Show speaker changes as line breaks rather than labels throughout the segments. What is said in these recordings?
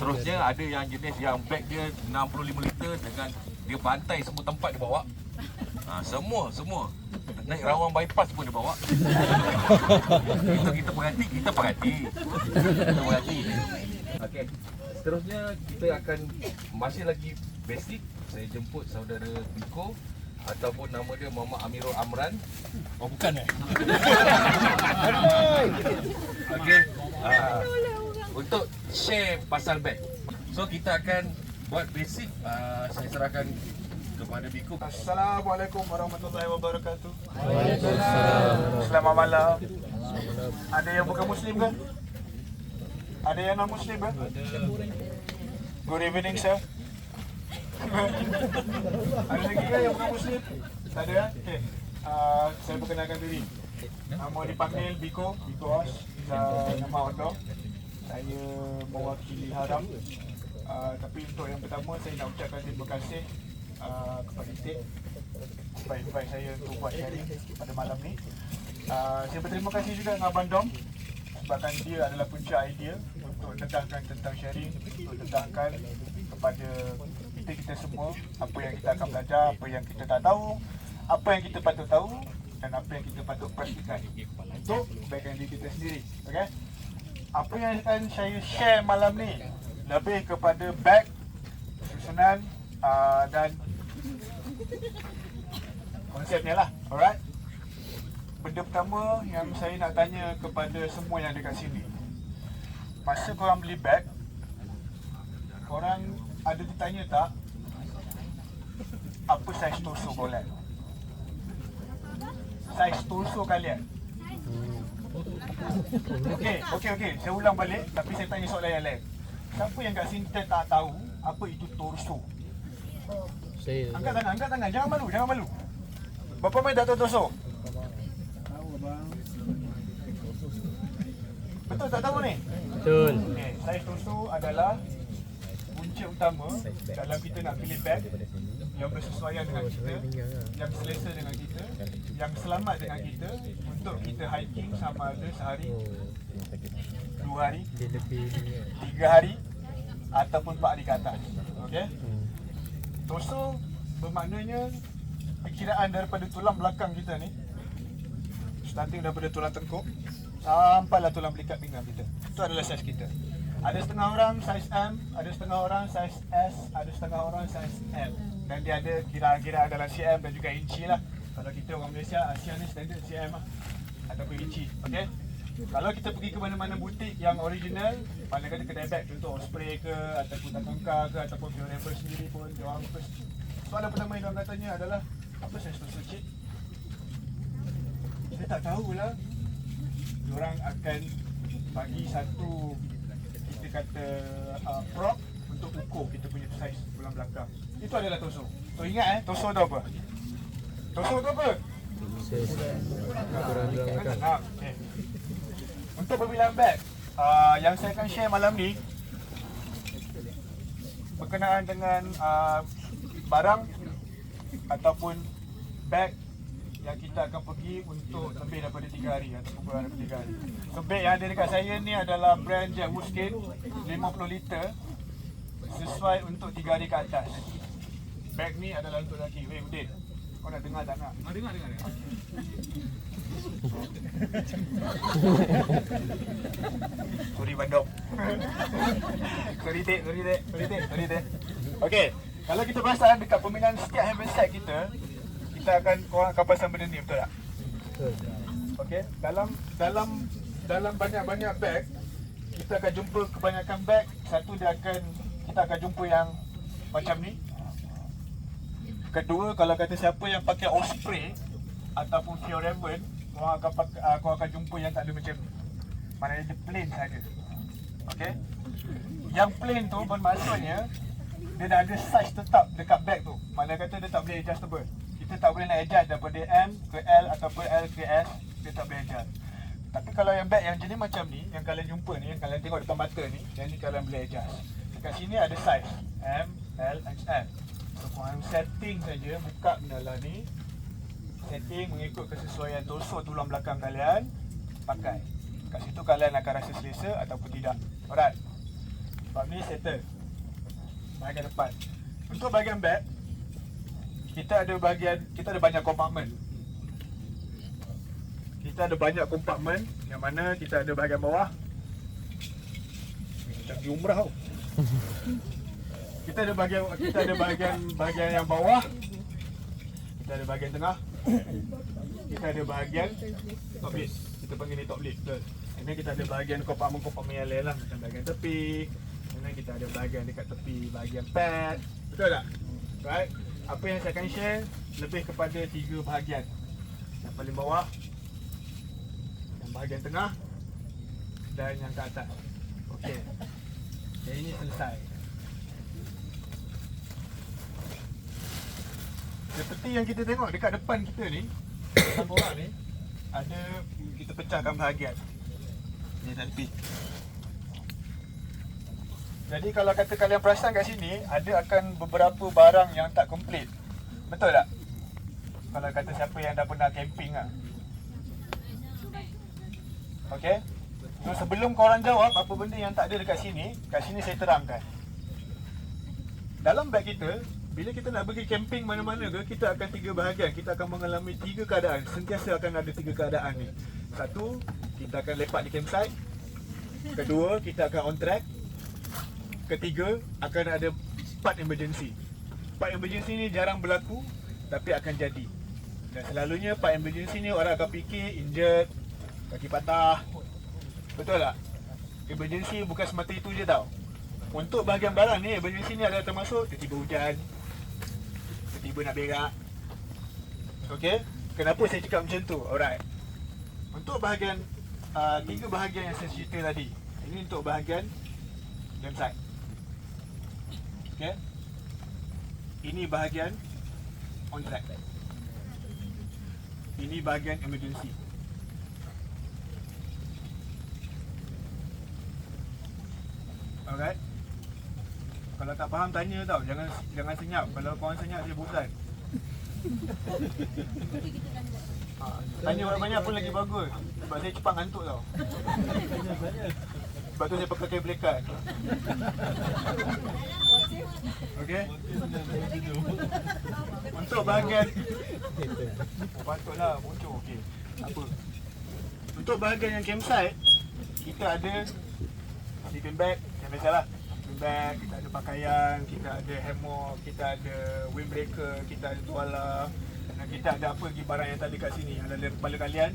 Seterusnya ada yang jenis yang beg dia 65 liter dengan dia bantai semua tempat dia bawa. Semua. Naik Rawang bypass pun dia bawa. Kita perhati. Okey. Seterusnya kita akan masih lagi basic. Saya jemput saudara Biko ataupun nama dia Muhammad Amirul Amran.
Oh bukan
Okey. Untuk share pasal beg. So kita akan buat basic. Saya serahkan kepada Biko.
Assalamualaikum warahmatullahi wabarakatuh.
Waalaikumsalam.
Selamat malam. Ada yang bukan Muslim kan? Ada yang non Muslim kan? Good evening sir. Ada lagi kan yang bukan Muslim? Tak ada kan? Okay. Saya perkenalkan diri. Nama dipanggil Biko Os. Nama Odong. Saya mewakili Haram. Tapi untuk yang pertama saya nak ucapkan terima kasih kepada Tik sebab invite saya untuk buat sharing pada malam ni. Saya berterima kasih juga dengan Abang Dom sebabkan dia adalah punca idea untuk dedahkan tentang sharing, untuk dedahkan kepada kita semua apa yang kita akan belajar, apa yang kita tak tahu, apa yang kita patut tahu dan apa yang kita patut pastikan untuk kebaikan diri kita sendiri. Okay? Apa yang akan saya share malam ni lebih kepada beg, susunan dan konsepnya lah. Alright. Benda pertama yang saya nak tanya kepada semua yang ada kat sini, masa korang beli beg, korang ada ditanya tak apa saiz torso korang? Saiz torso kalian? Okey. Saya ulang balik tapi saya tanya soalan yang lain. Siapa yang kat sini tak tahu apa itu torso?
Saya.
Angkat tangan. Jangan malu. Berapa main tak tahu torso?
Tahu abang.
Betul tak tahu ni?
Betul.
Okey, saiz torso adalah punca utama dalam kita nak pilih beg yang bersesuaian dengan kita, yang selesa dengan kita, yang selamat dengan kita untuk kita hiking sama ada sehari, 2 hari, 3 hari ataupun 4 hari ke atas. Okey? Torso bermaknanya perkiraan daripada tulang belakang kita ni, starting daripada tulang tengkuk sampailah tulang belikat pinggang kita. Itu adalah saiz kita. Ada setengah orang saiz M, ada setengah orang saiz S, ada setengah orang saiz M. Dan dia ada kira-kira dalam cm dan juga inci lah. Kalau kita orang Malaysia, Asia ni standard cm lah ataupun inci. Okey? Kalau kita pergi ke mana-mana butik yang original, mana kata kedai beg, contoh Osprey ke ataupun Tatanka ke ataupun Forever sendiri pun, dia orang first soalan pertama yang orang katanya adalah apa saiz torso cik? Saya tak tahulah. Diorang akan bagi satu, kita kata prop untuk ukur kita punya saiz tulang belakang. Itu adalah torso. So ingat torso tu apa? Torso tu apa? Okay. Untuk pemilihan beg, yang saya akan share malam ni berkenaan dengan barang ataupun beg yang kita akan pergi untuk lebih daripada 3 hari ataupun kurang daripada 3 hari. So beg yang ada dekat saya ni adalah brand Jack Wolfskin 50 liter sesuai untuk 3 hari ke atas. Beg ni adalah untuk lelaki. Weh Udin, kau nak dengar tak nak?
Dengar.
Sorry Bandung. Sorry Tik. Okey, kalau kita perasan dekat pemilihan setiap handbag kita akan, korang akan pasang benda ni, betul tak?
Betul.
Okey, dalam banyak-banyak beg kita akan jumpa kebanyakan beg. Satu kita akan jumpa yang macam ni. Kedua, kalau kata siapa yang pakai Osprey ataupun Forever, korang akan jumpa yang tak ada macam ni. Maknanya dia plain saja. Okey. Yang plain tu bermaksudnya dia dah ada size tetap dekat beg tu. Maknanya kata dia tak boleh adjustable. Kita tak boleh nak adjust daripada M ke L ataupun L ke S, dia tak boleh adjust. Tapi kalau yang beg yang jenis macam ni, yang kalian jumpa ni, yang kalian tengok depan mata ni, yang ni kalian boleh adjust. Dekat sini ada size M, L, XL. So korang setting saja, buka benda lah ni, setting mengikut kesesuaian torso tulang belakang kalian, pakai. Kat situ kalian akan rasa selesa ataupun tidak. Alright. Bab ni settle. Bahagian depan. Untuk bahagian back, kita ada banyak kompartmen. Kita ada banyak kompartmen yang mana kita ada bahagian bawah. Macam pergi umrah tau. Kita ada bahagian yang bawah. Kita ada bahagian tengah. Kita ada bahagian top lift. Kita panggil ni top lift, betul. Ini kita ada bahagian kompartmen-kompartmen yang lain lah, macam bahagian tepi. Ini kita ada bahagian dekat tepi, bahagian pad. Betul tak? Right? Apa yang saya akan share lebih kepada 3 bahagian. Yang paling bawah, yang bahagian tengah dan yang ke atas. Okey. Jadi ini selesai. Seperti yang kita tengok dekat depan kita ni, depan borak ni, ada kita pecahkan bahagian. Ni tepi. Jadi kalau kata kalian perasan kat sini, ada akan beberapa barang yang tak komplit. Betul tak? Kalau kata siapa yang dah pernah camping lah. Okey? So sebelum korang jawab apa benda yang tak ada dekat sini saya terangkan. Dalam beg kita, bila kita nak pergi camping mana-mana ke, kita akan 3 bahagian. Kita akan mengalami 3 keadaan. Sentiasa akan ada 3 keadaan ni. Satu, kita akan lepak di campsite. Kedua, kita akan on track. Ketiga, akan ada part emergency. Part emergency ni jarang berlaku, tapi akan jadi. Dan selalunya part emergency ni orang akan fikir injured, kaki patah. Betul tak? Emergency bukan semata itu je tau. Untuk bahagian barang ni, emergency ni adalah termasuk tiba-tiba hujan, tiba-tiba nak berak. Okay? Kenapa saya cakap macam tu? Alright. Untuk bahagian 3 bahagian yang saya cerita tadi, ini untuk bahagian campsite. Okay? Ini bahagian on track. Ini bahagian emergency. Alright. Kalau tak faham tanya tau, jangan senyap. Kalau korang senyap dia bosan. Tanya banyak-banyak pun lagi bagus. Sebab saya cepat ngantuk tau. Sebab tu saya pakai kabel. Okey. Untuk bahagian patutlah bocor. Okey. Apa? Untuk bahagian yang campsite, kita ada sleeping bag yang biasalah. Sleeping bag, kita ada pakaian, kita ada hammock, kita ada windbreaker, kita ada tuala. Dan kita ada apa lagi barang yang tak ada kat sini yang ada kepala kalian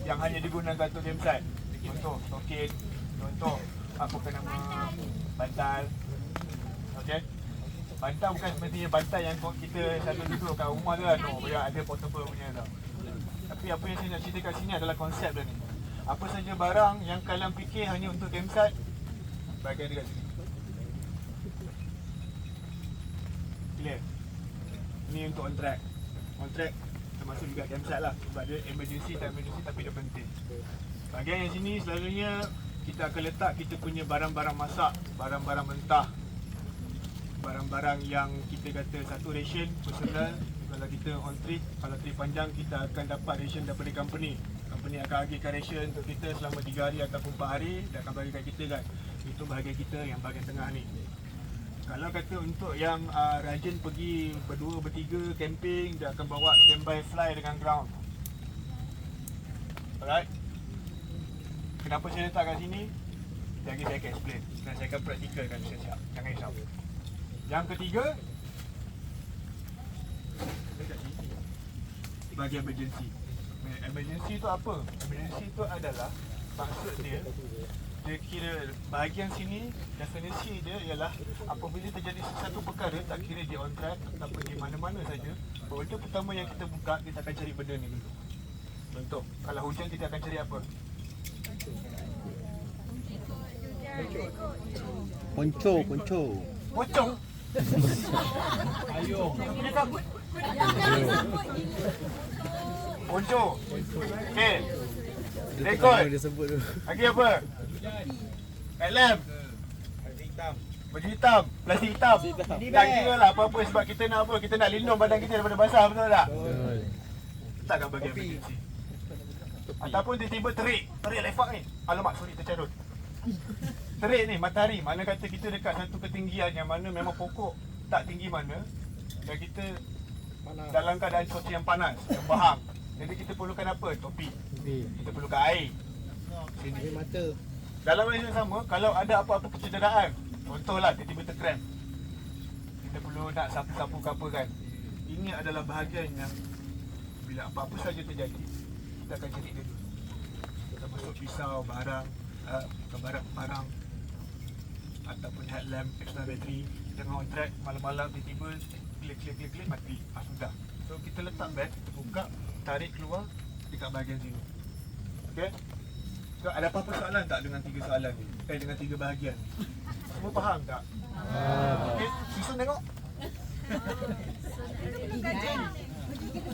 yang hanya digunakan untuk campsite. Contoh toket, contoh apa nama bantal. Okey. Bantal bukan semestinya bantal yang kita selalu duduk kat rumah tu lah. No, yang ada portable punya tau. Tapi apa yang saya nak cerita kat sini adalah konsep dia ni. Apa saja barang yang kalian fikir hanya untuk campsite, bahagian dekat sini. Clear? Ini untuk on track. On track termasuk juga campsite lah. Sebab dia emergency tapi dia penting. Bahagian yang sini selalunya kita akan letak kita punya barang-barang masak, barang-barang mentah, barang-barang yang kita kata satu ration personal. Kalau kita on trip, kalau trip panjang kita akan dapat ration daripada company. Company akan agihkan ration untuk kita selama 3 hari ataupun 4 hari dan akan bagikan kita kan. Itu bahagian kita yang bahagian tengah ni. Kalau kata untuk yang rajin pergi berdua, bertiga camping, dia akan bawa standby fly dengan ground. Alright. Kenapa saya letak kat sini? Lagi saya akan explain dan saya akan praktikalkan siap-siap. Jangan risau. Yang ketiga, bahagian emergency. Emergency tu apa? Emergency tu adalah maksud dia kira bahagian sini definisi dia ialah apabila terjadi sesuatu perkara, tak kira dia on track ataupun di mana-mana saja, benda pertama yang kita buka, kita akan cari benda ni dulu. Contoh, kalau hujan kita akan cari apa?
Ponco.
Pocong.
Ayung.
Ponco. Okey. Rekod.
Dia sebut tu.
Lagi apa? Lamp. Baju hitam. Plastik hitam. Tak kira lah apa-apa sebab kita nak apa? Kita nak lindung badan kita daripada basah, betul tak?
Betul.
Takkan bagi emergency. Ataupun tiba-tiba terik lepak ni. Alamak, sorry tercarut. terik ni, matahari. Mana kata kita dekat satu ketinggian yang mana memang pokok tak tinggi mana, dan kita dalam keadaan cuaca yang panas, yang bahang. Jadi kita perlukan apa? Topi. Kita perlukan air.
Air mata.
Dalam masa yang sama, kalau ada apa-apa kecederaan, contohlah tiba-tiba terkrem, kita perlu nak sapu-sapu ke apa kan. Ini adalah bahagian yang bila apa-apa saja terjadi, kita akan cari dia dulu. Termasuk pisau, barang, barang ataupun headlamp, extra battery. Jangan on track, malam-malam tiba-tiba klik mati. Sudah. So kita letak beg, kita buka, tarik keluar dekat bahagian sini. Okay? So, ada apa-apa soalan tak dengan 3 soalan ni? Dengan 3 bahagian ni? Semua faham tak? Okay, susun tengok.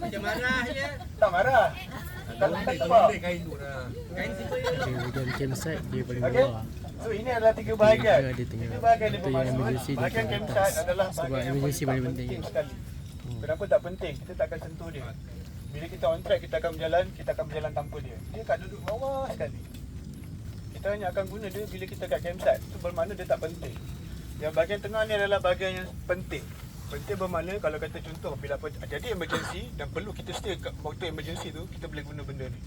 Macam marah je.
Tak marah. Tak apa.
Kain tu dah.
Bahagian campsite dia paling
Okay?
bawah.
So ini adalah 3 bahagian.
Dia tengah
3 bahagian dia
betul yang
bermaksud.
emergency dia
Bahagian
tengah
campsite
atas.
adalah
Sebab
bahagian yang
emergency
paling
paling
penting
penting.
sekali. Kenapa tak penting? Kita tak akan sentuh dia. Bila kita on track, kita akan berjalan tanpa dia. Dia kat duduk bawah sekali. Kita hanya akan guna dia bila kita kat campsite. Itu bermakna dia tak penting. Yang bahagian tengah ni adalah bahagian yang penting. Penting bermakna kalau kata contoh bila apa jadi emergency dan perlu kita stay kat waktu emergency tu, kita boleh guna benda ni.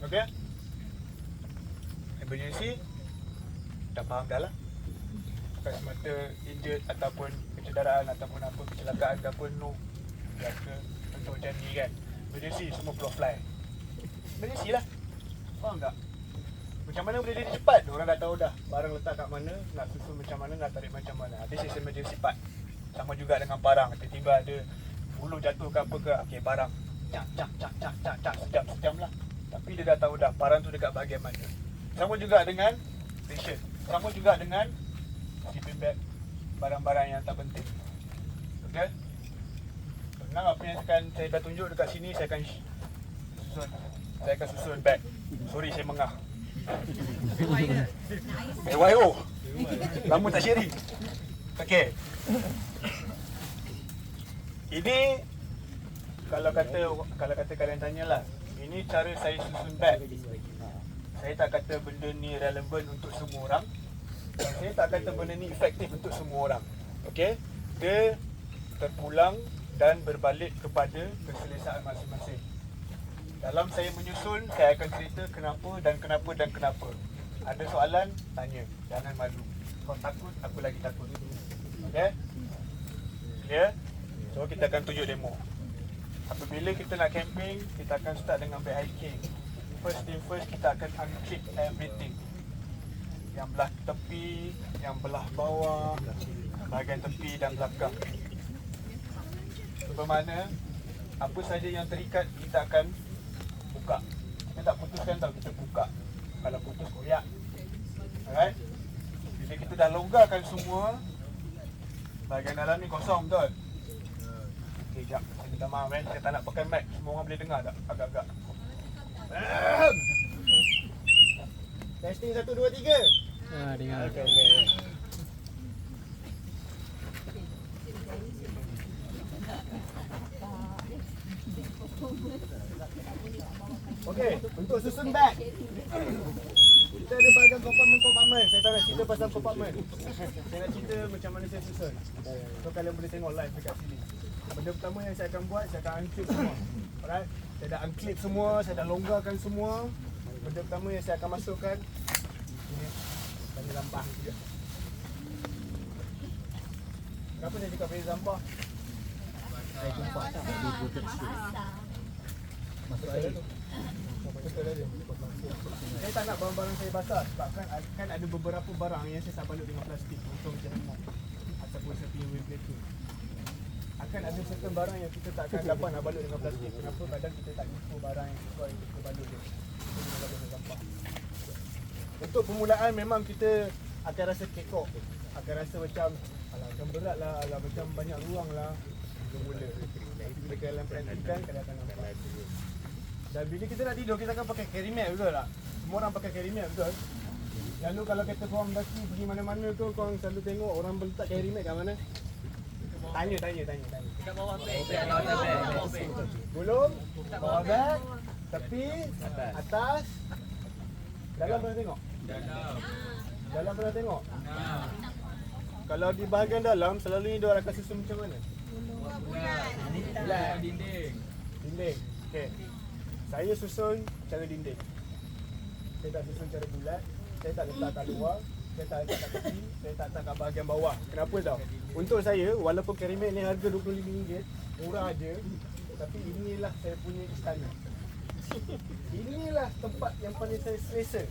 Okey? Emergency dah faham dah lah. Bukan semata injured ataupun kecederaan ataupun apa kecelakaan ke apa, no. Biasa untuk macam ni kan. Emergency semua perlu fly. Emergency lah. Faham tak? Macam mana boleh jadi cepat? Orang dah tahu dah barang letak kat mana, nak susun macam mana, nak tarik macam mana. This is emergency part. Sama juga dengan barang. Tiba-tiba ada bulu jatuh ke apa ke. Okay, barang. Cak. Sejam lah. Tapi dia dah tahu dah barang tu dekat bahagian mana. Sama juga dengan patient. Sama juga dengan sleeping bag, barang-barang yang tak penting. Okay? Senang apa yang saya dah tunjuk dekat sini, saya akan susun bag. Sorry, saya mengah. BYO. Lama tak sharing. Okay. Ini kalau kata kalian tanyalah, ini cara saya susun bag. Saya tak kata benda ni relevan untuk semua orang. Saya tak kata benda ni efektif untuk semua orang. Okey? Dia terpulang dan berbalik kepada keselesaan masing-masing. Dalam saya menyusun, saya akan cerita kenapa. Ada soalan, tanya. Jangan malu. Kau takut, aku lagi takut. Okey? Clear? So kita akan tunjuk demo. Apabila kita nak camping, kita akan start dengan bag hiking. First thing first, kita akan unclip everything. Yang belah tepi, yang belah bawah, bahagian tepi dan belakang. Bermakna apa saja yang terikat kita akan buka. Kita tak putuskan tau, kita buka. Kalau putus koyak. Alright? Bila kita dah longgarkan semua, bahagian dalam ni kosong betul? Okay, jap. Saya minta maaf saya tak nak pakai mic. Semua orang boleh dengar tak? Agak-agak. Testing 1, 2, 3.
Dengar.
Okay. Okey, untuk susun bag. Kita ada bahagian kompartmen. Saya tak nak cerita pasal kompartmen. Saya nak cerita macam mana saya susun. So kalian boleh tengok live dekat sini. Benda pertama yang saya akan buat, saya akan unclip semua. Alright? Saya dah unclip semua, saya dah longgarkan semua. Benda pertama yang saya akan masukkan ini tali lampah. Kenapa saya cakap tali lampah? Saya tumpak tak ada proteksi. Masuk air tu. Saya tak nak barang-barang saya basah sebab kan ada beberapa barang yang saya tak balut dengan plastik untuk macam remok ataupun saya punya wave plating. Akan ada certain barang yang kita tak akan dapat nak balut dengan plastik. Kenapa? Kadang kita tak jumpa barang yang sesuai untuk kita balut dia. Kita kena balut dengan sampah. Untuk permulaan memang kita akan rasa kekok. Akan rasa macam alah macam berat lah, alah macam banyak ruang lah. Mula. Bila kalian perhatikan, kalian akan nampak. Dan bila kita nak tidur, kita akan pakai carry mat, betul tak? Semua orang pakai carry mat, betul? Lalu kalau kata korang mendaki pergi mana-mana tu, korang selalu tengok orang letak carry mat kat mana? Tanya.
Dekat bawah beg.
Gulung, bawah beg, tepi, atas. Dalam pernah tengok? Dalam pernah tengok? Kalau di bahagian dalam, selalunya dia orang akan susun macam mana? Bulat. Dinding. Okey. Saya susun cara dinding. Saya tak susun cara bulat. Saya tak letak kat luar. Saya tak letak kat tepi. Saya tak letak kat bahagian bawah. Kenapa tau? Untuk saya, walaupun Kerimat ni harga RM25, murah aja. Tapi inilah saya punya istana. Inilah tempat yang paling saya selesa.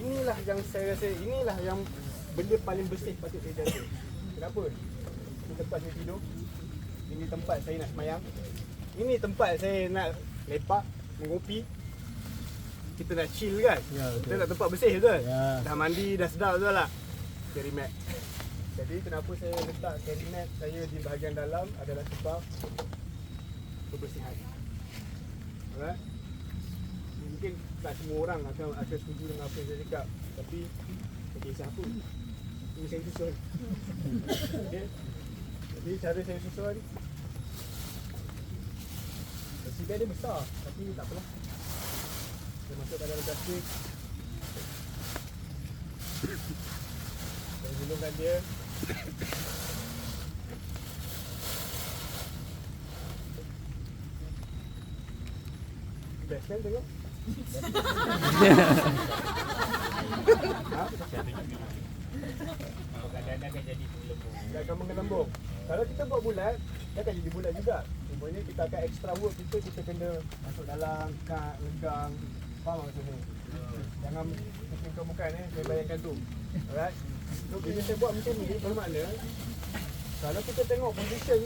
Inilah yang saya rasa, inilah yang benda paling bersih patut saya jaga. Kenapa? Ini tempat saya tidur. Ini tempat saya nak semayang. Ini tempat saya nak lepak, mengopi. Kita nak chill kan?
Ya, betul.
Kita nak tempat bersih betul?
Ya.
Dah mandi, dah sedap betul tak? Kerimat. Jadi kenapa saya letak kerimat saya di bahagian dalam adalah sebab kebersihan. Alright? Mungkin tak semua orang akan setuju dengan apa yang saya cakap. Tapi tak kisah apa. Ini saya susun. Okay? Jadi cara saya susun, bersih bed dia besar. Tapi tak apalah. Saya masukkan dalam plastik. Saya gulungkan dia. Best kan tengok?
Kadang-kadang akan jadi gelembung.
Dia akan menggelembung. Kalau kita buat bulat, dia akan jadi bulat juga. Cumanya kita akan extra work kita kena masuk dalam, kat, legang. Faham maksud ni? Jangan bukan saya bayangkan tu. Alright? So bila saya buat macam ni, bermakna kalau kita tengok position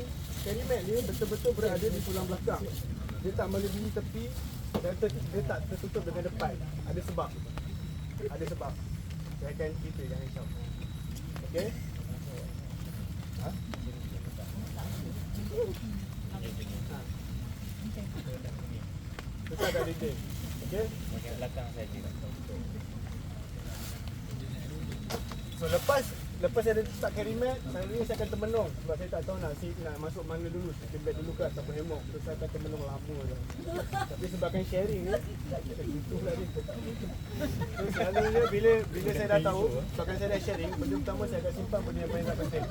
Kerimat ni betul-betul berada di tulang belakang. Dia tak melebihi tepi, dia tak tertutup dengan depan. Ada sebab. Ada sebab. Saya akan cerita, jangan risau. Okey? Ha? Letak kat dinding. Okey?
Bahagian belakang saja.
So lepas saya letak Kerimat, saya akan termenung sebab saya tak tahu nak masuk mana dulu, kita bed dulu ke ataupun hemok. So saya akan termenung lama je. Tapi sebabkan sharing ni, gitu pula dia. So selalunya bila saya dah tahu, sebabkan saya dah sharing, benda pertama saya akan simpan benda yang paling tak penting.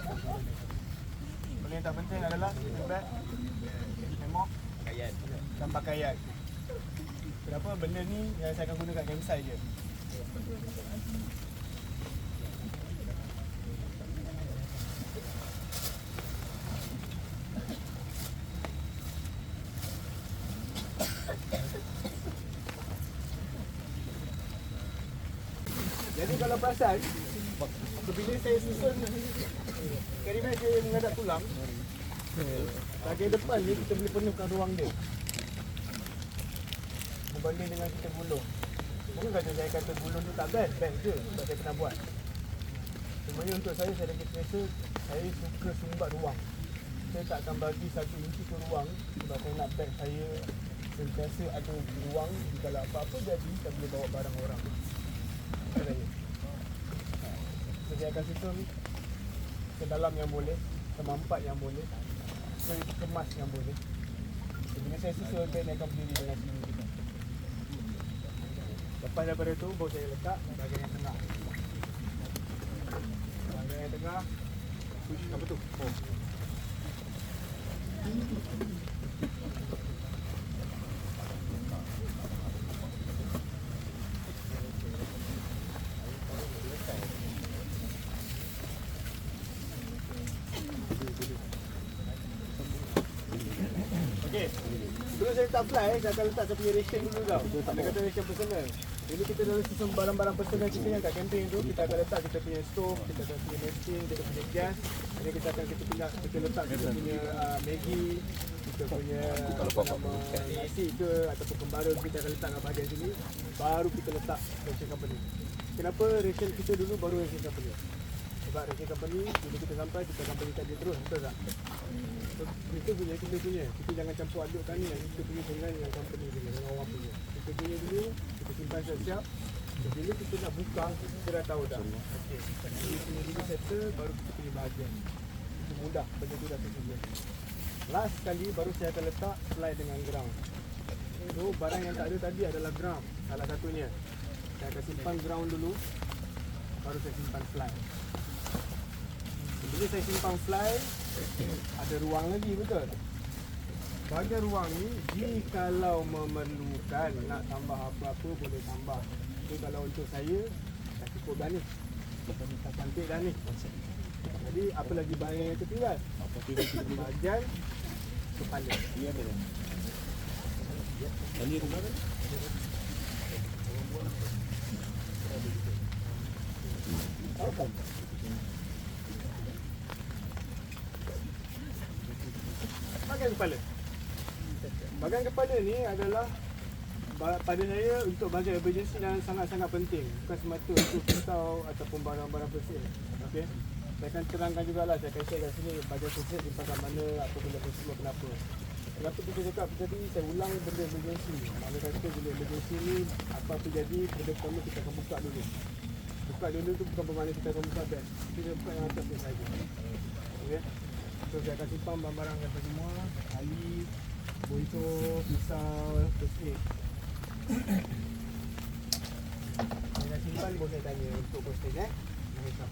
Benda yang tak penting adalah bed, hemok, dan pakaian. Kenapa benda ni yang saya akan gunakan campsite je. Jadi kalau perasan, bila saya susun Kerimat saya menghadap tulang, bahagian depan ni kita boleh penuhkan ruang dia berbanding dengan kita gulung. Mungkin kata saya kata gulung tu tak best je sebab saya pernah buat. Sebenarnya untuk saya lagi selesa, saya suka sumbat ruang. Saya tak akan bagi 1 inci ke ruang sebab saya nak beg saya sentiasa ada ruang di kalau apa-apa jadi saya boleh bawa barang orang. Saya. So, saya akan susun ke dalam yang boleh, ke mampat yang boleh, ke kemas yang boleh. So, bila saya susun, beg ni akan berdiri dengan sini juga. Lepas daripada tu, baru saya letak bahagian yang tengah. Bahagian yang tengah, push apa tu? Oh. Okey. Sebelum saya letak fly, saya akan letak saya punya ration dulu tau. Dia kata ration personal. Dulu kita dalam susun barang-barang personal kita yang kat camping tu, kita akan letak kita punya stove, kita akan punya mesin, kita punya gas. Jadi kita akan kita letak kita punya Maggi, kita punya nasi ke ataupun kembara kita akan letak kat bahagian sini. Baru kita letak ration company. Kenapa ration kita dulu baru ration company? Sebab ration company, bila kita sampai, kita akan berikan dia terus, betul tak? So, kita punya, kita punya. Kita jangan campur adukkan ni yang kita punya dengan yang company punya, dengan orang punya. Kita punya dulu, kita simpan siap-siap. So, bila kita nak buka, kita dah tahu dah. Okey, kita punya dulu settle, baru kita punya bahagian. Itu mudah, benda tu dah tersedia. Last sekali, baru saya akan letak slide dengan ground. So, barang yang tak ada tadi adalah ground, salah satunya. Saya akan simpan ground dulu, baru saya simpan fly. Bila saya simpan fly, ada ruang lagi, betul? Bahagian ruang ni, jikalau memerlukan nak tambah apa-apa boleh tambah. Tapi kalau untuk saya, dah cukup dah ni. Dah cantik dah ni. Jadi apa lagi bahagian yang tertinggal? Bahagian kepala. Ya, betul. Tali rumah kan? Bahagian kepala. Bahagian kepala ni adalah pada saya untuk bahagian emergency dan sangat-sangat penting. Bukan semata untuk pisau ataupun barang-barang personal. Okey. Saya akan terangkan jugalah, saya akan share kat sini bahagian personal di pasal mana, apa benda personal, kenapa. Kenapa kita cakap tadi, saya ulang benda emergency. Mana kata bila emergency ni, apa-apa jadi, benda pertama kita akan buka dulu. Buka dulu tu bukan bermakna kita akan buka beg. Kita buka yang atas ni saja. Okey. So saya akan simpan barang-barang yang semua, tali, bontor, pisau, first aid. Saya dah simpan, boleh saya tanya untuk first aid Mahesam.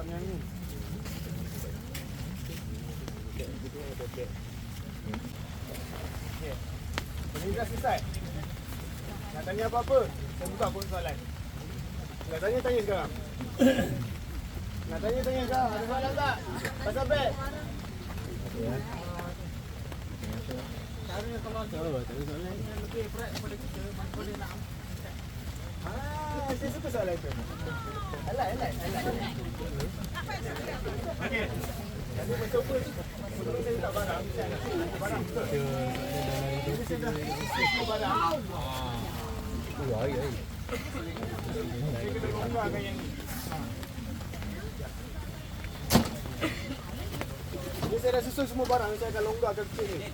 Yang ni. Okey. Ini dah selesai. Nak tanya apa-apa? Saya buka pun soalan. Nak tanya sekarang. Nak tanya sekarang. Ada soalan tak? Pasal beg. Caranya kalau tak ada soalan. Lebih berat daripada kita. Kalau dia nak saya suka soalan itu. Alai. Okey. Jadi mencoba sebelum saya letak barang, saya nak letak barang betul. Jadi saya dah letak barang. Saya kena longgarkan yang ni. Jadi saya dah susun semua barang, saya akan longgarkan kecil ni.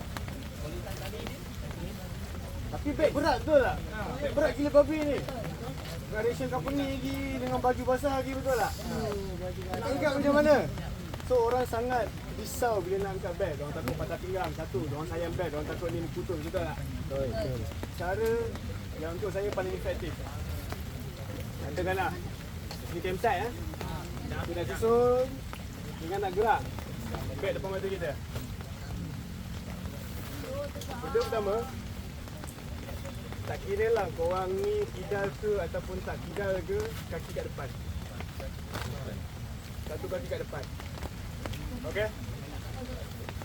Tapi beg berat betul tak? Beg berat gila babi ni. Ration company lagi dengan baju basah lagi, betul tak? Nak angkat macam mana? So orang sangat risau bila nak angkat beg. Diorang takut patah pinggang satu, diorang sayang beg, diorang takut ni putus, betul tak? Betul. Cara yang untuk saya paling efektif. Katakanlah ni campsite kita dah susun dengan nak gerak beg depan mata kita. Benda pertama, tak kira lah korang ni kidal ke ataupun tak kidal ke, kaki kat depan. Satu kaki kat depan. Okey?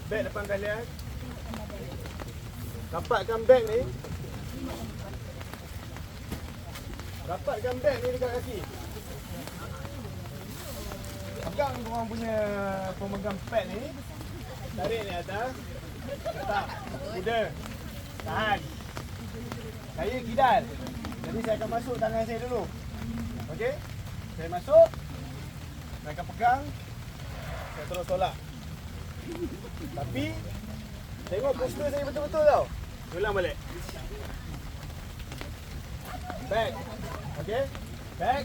Beg depan kalian. Rapatkan beg ni. Rapatkan beg ni dekat kaki. Pegang korang punya pemegang pad ni. Tarik ni atas. Letak. Kuda. Tahan. Saya kidal. Jadi saya akan masuk tangan saya dulu. Okey? Saya masuk. Saya akan pegang. Saya terus tolak. Tapi tengok postur saya betul-betul tau. Ulang balik. Back. Okey? Back.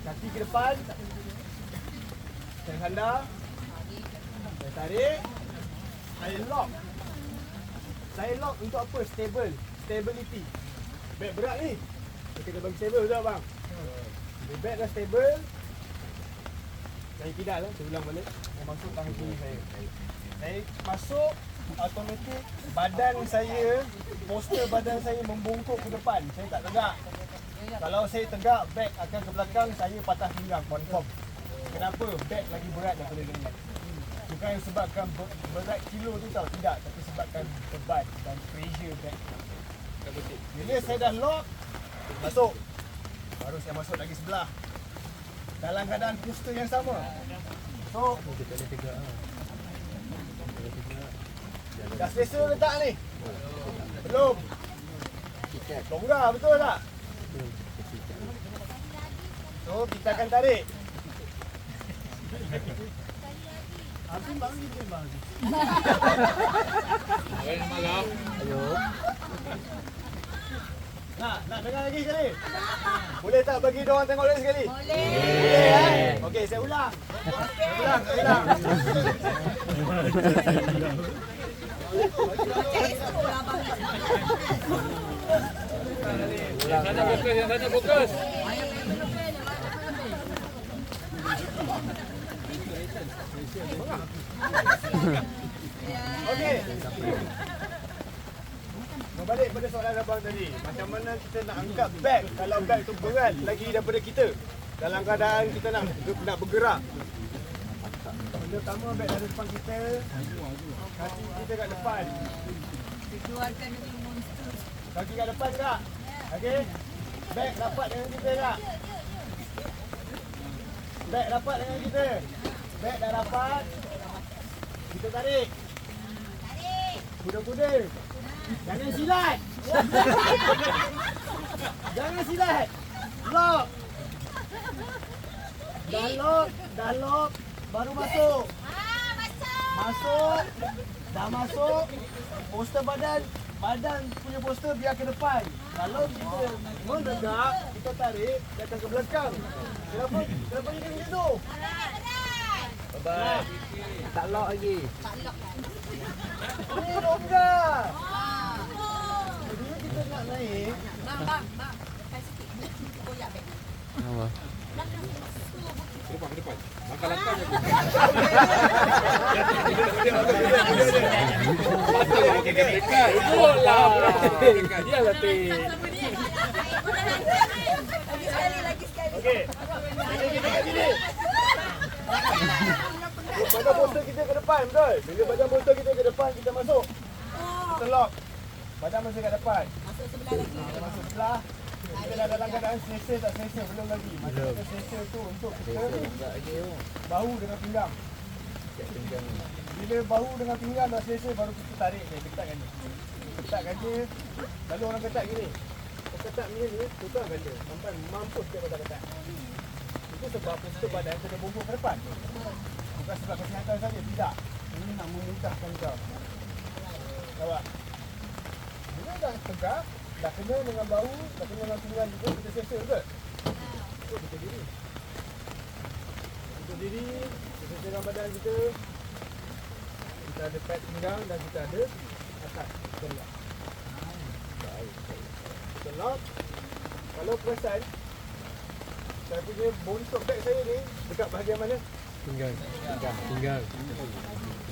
Kaki ke depan. Saya sandar. Saya tarik. Saya lock. Saya lock untuk apa? Stable. Stability. Beg berat ni. Kita kena bagi stable, betul bang? Beg dah stable. Saya tidak lah. Saya ulang balik. Saya masuk tangan kiri saya. Saya masuk. Automatik badan saya, postur badan saya membungkuk ke depan. Saya tak tegak. Kalau saya tegak, beg akan ke belakang, saya patah pinggang, confirm. Kenapa? Beg lagi berat daripada ini. Bukan sebabkan berat kilo tu tau, tidak. Tapi sebabkan beban dan pressure beg. Bila saya dah lock, masuk. Baru saya masuk lagi sebelah. Dalam keadaan postur yang sama. So, dah selesa letak ni? Belum? Longgar betul tak? So kita akan tarik.
Ayo.
Nak dengar lagi sekali? Boleh tak bagi dia orang tengok lagi sekali? Boleh. Okey, saya ulang. Ulang.
Yang sana fokus.
Okey. Berbalik pada soalan abang tadi. Macam mana kita nak angkat beg kalau beg tu berat lagi daripada kita? Dalam keadaan kita nak bergerak. Benda pertama beg ada depan kita. Kaki kita kat depan.
Keluarkan dari monster.
Kaki kat depan tak? Okey. Beg rapat dengan kita tak? Beg rapat dengan kita. Beg dah rapat. Kita tarik. Kuda-kuda. Jangan silat. Jangan silat. Lock. Dah lock. Baru masuk. Masuk. Dah masuk. Poster badan punya poster biar ke depan. Kalau kita menegak, kita tarik datang ke belakang. Kenapa kita macam tu?
Bye.
Tak lock lagi.
Ini longgar. Bila kita nak naik,
Bang. Kasih sikit. Koyak beg.
Apa?
Langkah-langkah je. Dekat. Itulah. Dia latih.
Sama dia. Lagi sekali.
okey. Kita kat sini. Badan poster kita ke depan, betul? Bila badan poster kita ke depan, kita masuk. Kita lock. Badan masih kat depan.
Masuk sebelah lagi.
Kita masuk sebelah. Kita dah dalam keadaan selesa tak selesa, belum lagi. Masa kita selesa tu untuk kita bahu dengan pinggang. Bila bahu dengan pinggang dah selesa, baru kita tarik dia, ketatkan dia. Ketatkan dia, lalu orang ketat gini. Ketat ni, tutupkan dia sampai mampus dia pada ketat. Itu sebab poster badan kena bongkok ke depan. Bukan sebab kesihatan saja, tidak. Ini nak memudahkan kau. Nampak? Bila dah tegak, dah kena dengan bahu, dah kena dengan pinggang juga, kita selesa betul? So, kita diri. Kita diri, kita sesuaikan badan kita. Kita ada pad pinggang dan kita ada atas. Kita lock. Kita lock. Kalau perasan, saya punya bontot beg saya ni dekat bahagian mana?
Pinggang.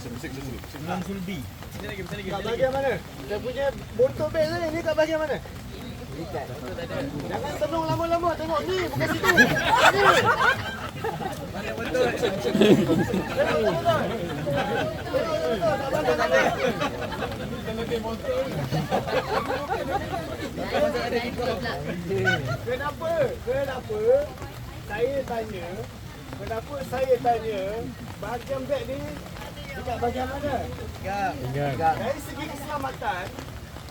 Sebelum sulbi. Sini lagi.
Kat bahagian mana? Saya punya bontot beg saya ni kat bahagian mana? Jangan tenung lama-lama, tengok ni bukan situ. Ni.
Mana betul?
Kenapa saya tanya bahagian beg ni dekat bahagian mana?
Pinggang.
Dari segi keselamatan,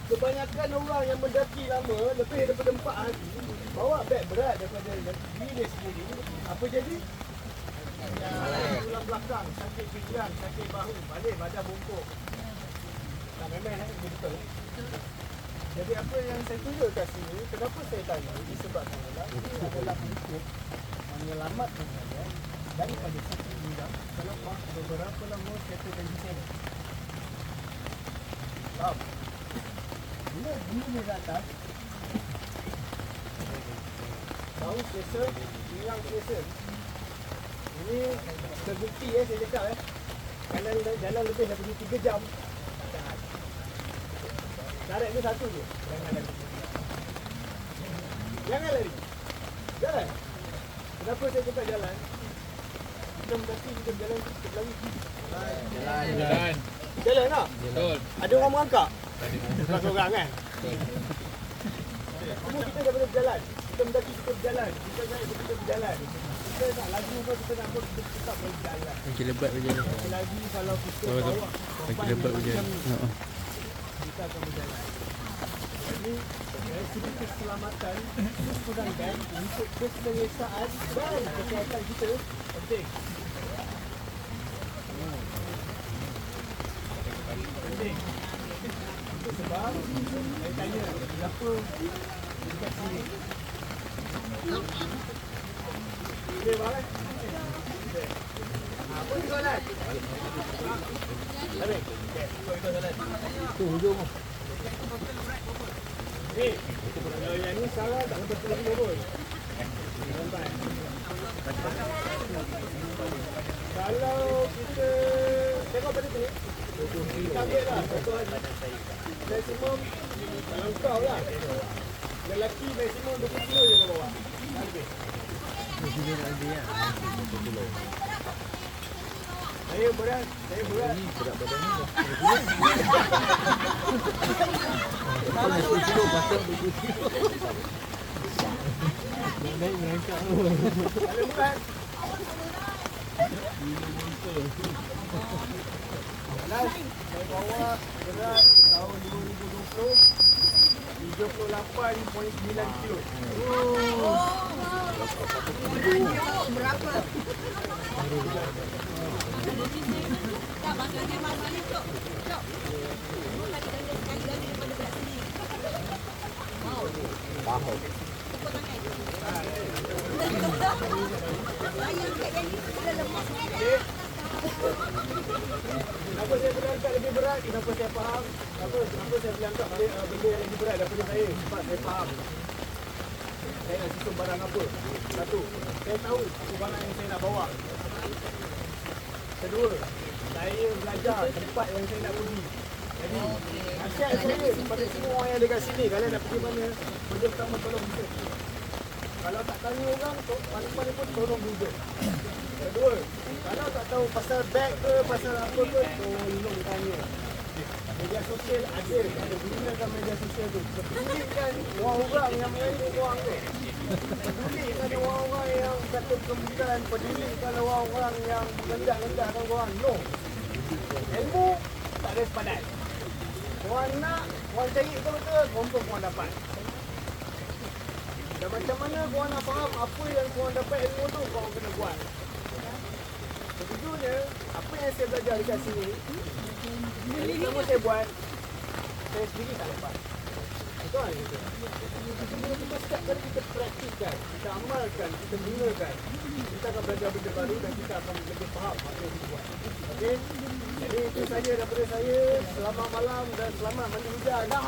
kebanyakan orang yang mendaki lama lebih daripada 4 hari bawa beg berat daripada diri dia sendiri. Apa jadi? Tulang belakang, sakit pinggang, sakit bahu, balik badan bongkok. Nak main-main ini betul. Jadi apa yang saya tunjuk kat sini, kenapa saya tanya, disebabkan ini adalah untuk menyelamatkan saya daripada sakit pinggang selepas beberapa lama kereta dan disini. Faham? Bila bunyi ni ke atas, bahu selesa, pinggang selesa. Ini terbukti saya cakap jalan lebih daripada 3 jam. Syarat ni satu je, jangan lari. Jangan lari. Jalan. Kenapa saya cakap jalan? Kita mendaki, kita berjalan, kita berlari.
Jalan.
Jalan tak?
Betul.
Ada orang merangkak? Bukan seorang kan? Semua kita daripada berjalan. Kita mendaki, kita berjalan. Kita naik, kita berjalan. Kita nak laju pun, kita nak pun, kita tetap berjalan.
Makin lebat macam ni.
Lagi kalau kita
Betul.
bawa
Makin lebat macam ni.
kita akan berjalan. Jadi dari segi keselamatan, kurangkan untuk keselesaan dan kesihatan kita penting. penting. Itu sebab saya tanya, kenapa dekat sini? Boleh balik? Apa ni soalan? Habis? Okey, ikut soalan.
Tu hujung.
Ni, kalau yang ni salah tak lepas tu pun. Nampak? Kalau kita tengok pada ni, kita ambil lah satu hari. Maksimum, kalau kau lah, lelaki maksimum 20 kilo je kau bawa. Tak lebih.
Mesti dia nak ambil lah.
Saya berat.
Berat badan ni. Kalau 10 kilo, pasal 20 kilo. Nak naik merangkak tu.
Kalau berat. Last, saya bawa berat tahun 2020 38.9 kilo.
Berapa? Tak, maksudnya masalah cok. Cok. Lu lagi sekali lagi daripada berat sini. Mau. Tepuk tangan. Bayang kat yang ni sudah lemas kan?
Kenapa saya boleh angkat lebih berat? Kenapa saya faham? Kenapa saya boleh angkat benda yang lebih berat daripada saya? Sebab saya faham. Saya nak susun barang apa? Satu, saya tahu barang yang saya nak bawa. Kedua, saya belajar tempat yang saya nak pergi. Jadi, nasihat saya kepada semua orang yang dekat sini, kalian nak pergi mana, kerja pertama tolong Google. Kalau tak tanya orang, paling-paling pun tolong Google. Kedua, kalau tak tahu pasal beg ke, pasal apa ke, tolong tanya. Media sosial ada gunakan media sosial tu. Pedulikan orang-orang yang menyanyi orang tu. Pedulikan orang-orang yang kata kemudian, pedulikan orang-orang yang rendah-rendahkan orang. No. Ilmu tak ada sepadan. Korang nak, korang cari betul-betul, confirm korang dapat. Dan macam mana korang nak faham apa yang korang dapat ilmu tu, korang kena buat. Sejujurnya, apa yang saya belajar dekat sini, yang pertama saya buat, saya sendiri tak lepas. Betul? Bila kita setiap kali kita praktikkan, kita amalkan, kita gunakan, kita akan belajar benda baru dan kita akan lebih faham apa yang kita buat. Okey? Jadi itu saja daripada saya. Selamat malam dan selamat mandi hujan. Dah.